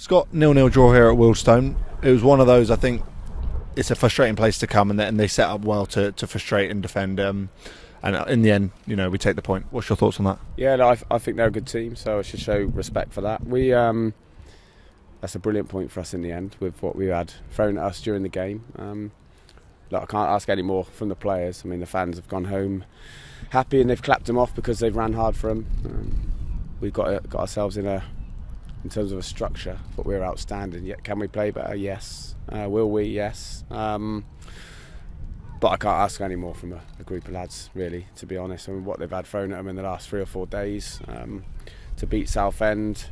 Scott, 0-0 draw here at Wealdstone. It was one of those, I think, it's a frustrating place to come, and they set up well to frustrate and defend. And in the end, we take the point. What's your thoughts on that? Yeah, no, I think they're a good team, so I should show respect for that. That's a brilliant point for us in the end with what we had thrown at us during the game. I can't ask any more from the players. I mean, the fans have gone home happy and they've clapped them off because they've ran hard for them. We've got ourselves in terms of a structure, but we're outstanding. Yet, can we play better? Yes. Will we? Yes. But I can't ask any more from a group of lads, really, to be honest. I mean, what they've had thrown at them in the last 3 or 4 days. To beat Southend,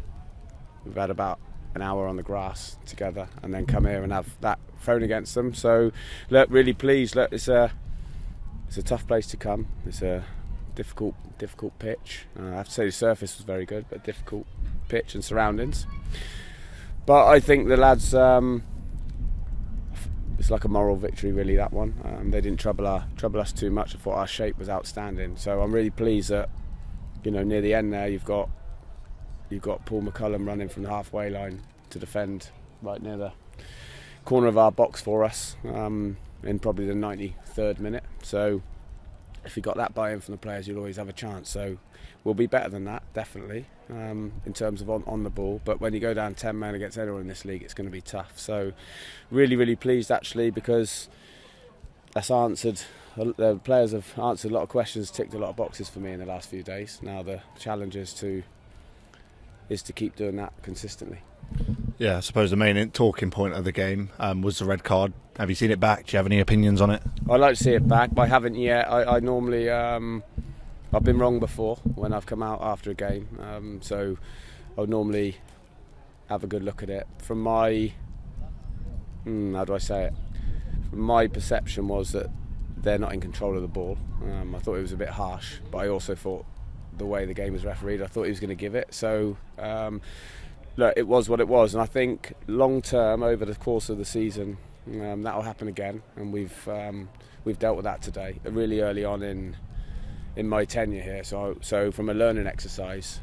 we've had about an hour on the grass together, and then come here and have that thrown against them. So, look, really pleased. Look, it's a tough place to come. It's a difficult pitch. I have to say the surface was very good, but difficult pitch and surroundings. But I think the lads, it's like a moral victory, really, that one. They didn't trouble us too much. I thought our shape was outstanding. So I'm really pleased that, near the end there, you've got Paul McCullum running from the halfway line to defend right near the corner of our box for us in probably the 93rd minute. So if you got that buy-in from the players, you'll always have a chance. So we'll be better than that, definitely, in terms of on the ball. But when you go down 10 men against anyone in this league, it's going to be tough. So really, really pleased, actually, because the players have answered a lot of questions, ticked a lot of boxes for me in the last few days. Now the challenge is to keep doing that consistently. Yeah, I suppose the main talking point of the game was the red card. Have you seen it back? Do you have any opinions on it? I'd like to see it back, but I haven't yet. I normally, I've been wrong before when I've come out after a game, so I would normally have a good look at it. From my, how do I say it? From my perception was that they're not in control of the ball. I thought it was a bit harsh, but I also thought the way the game was refereed, I thought he was going to give it. So, look, it was what it was, and I think long term, over the course of the season, that will happen again, and we've dealt with that today, really early on in my tenure here. So from a learning exercise,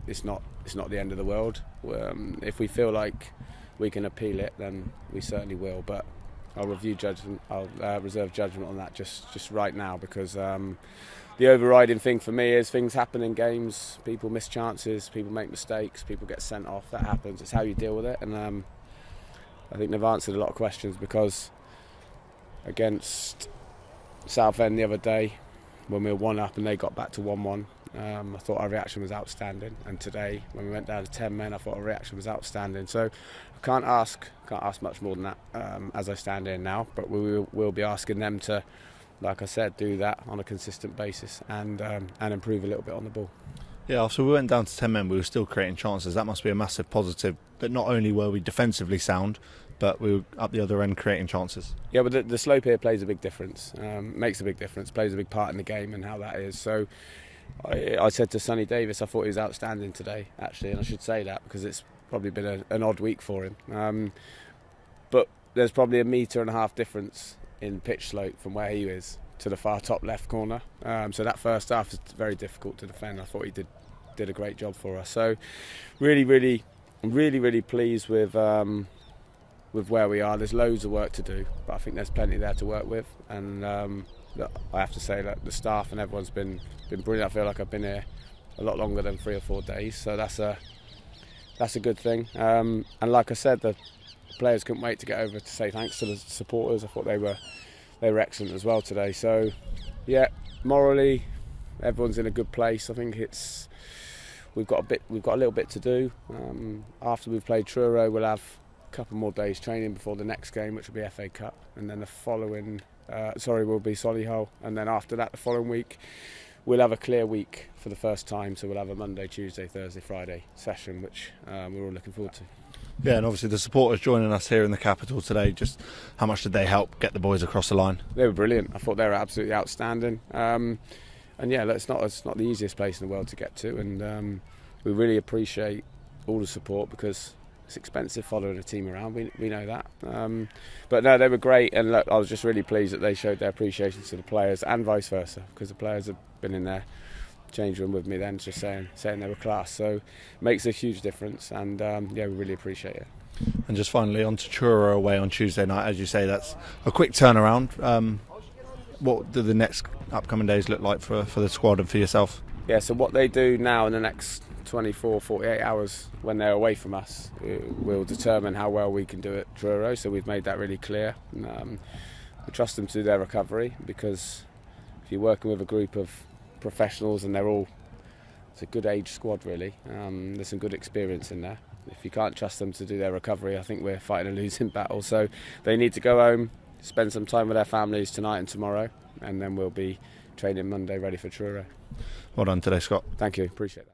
it's not the end of the world. If we feel like we can appeal it, then we certainly will. But I'll reserve judgment on that just right now, because the overriding thing for me is things happen in games. People miss chances, people make mistakes, people get sent off. That happens. It's how you deal with it. And I think they've answered a lot of questions, because against Southend the other day, when we were 1-up and they got back to 1-1, I thought our reaction was outstanding. And today, when we went down to 10 men, I thought our reaction was outstanding. So I can't ask much more than that as I stand here now. But we'll be asking them to, like I said, do that on a consistent basis and improve a little bit on the ball. Yeah, so we went down to 10 men, we were still creating chances. That must be a massive positive, that not only were we defensively sound, but we were up the other end creating chances. Yeah, but the slope here plays a big difference, makes a big difference, plays a big part in the game and how that is. So I said to Sonny Davis, I thought he was outstanding today, actually, and I should say that because it's probably been an odd week for him. But there's probably 1.5 metre difference in pitch slope from where he is to the far top left corner. So that first half is very difficult to defend. I thought he did a great job for us. So really pleased with where we are. There's loads of work to do, but I think there's plenty there to work with. And I have to say that the staff and everyone's been brilliant. I feel like I've been here a lot longer than 3 or 4 days, so that's a good thing. And like I said, the players couldn't wait to get over to say thanks to the supporters. I thought they were excellent as well today. So yeah, morally everyone's in a good place. I think we've got a little bit to do. After we've played Truro, we'll have a couple more days training before the next game, which will be FA Cup, and then the following will be Solihull, and then after that, the following week, we'll have a clear week for the first time. So we'll have a Monday, Tuesday, Thursday, Friday session, which we're all looking forward to. Yeah, and obviously the supporters joining us here in the capital today, just how much did they help get the boys across the line? They were brilliant. I thought they were absolutely outstanding. And yeah, it's not the easiest place in the world to get to, and we really appreciate all the support, because it's expensive following a team around. We know that. But no, they were great, and look, I was just really pleased that they showed their appreciation to the players, and vice versa, because the players have been in there change room with me then, just saying they were class. So it makes a huge difference, and we really appreciate it. And just finally, on to Truro away on Tuesday night. As you say, that's a quick turnaround. What do the next upcoming days look like for the squad and for yourself? Yeah, so what they do now in the next 24, 48 hours when they're away from us will determine how well we can do at Truro. So we've made that really clear. We trust them to do their recovery, because if you're working with a group of professionals and it's a good age squad really, there's some good experience in there. If you can't trust them to do their recovery, I think we're fighting a losing battle. So they need to go home, spend some time with their families tonight and tomorrow, and then we'll be training Monday ready for Truro. Well done today, Scott. Thank you, appreciate that.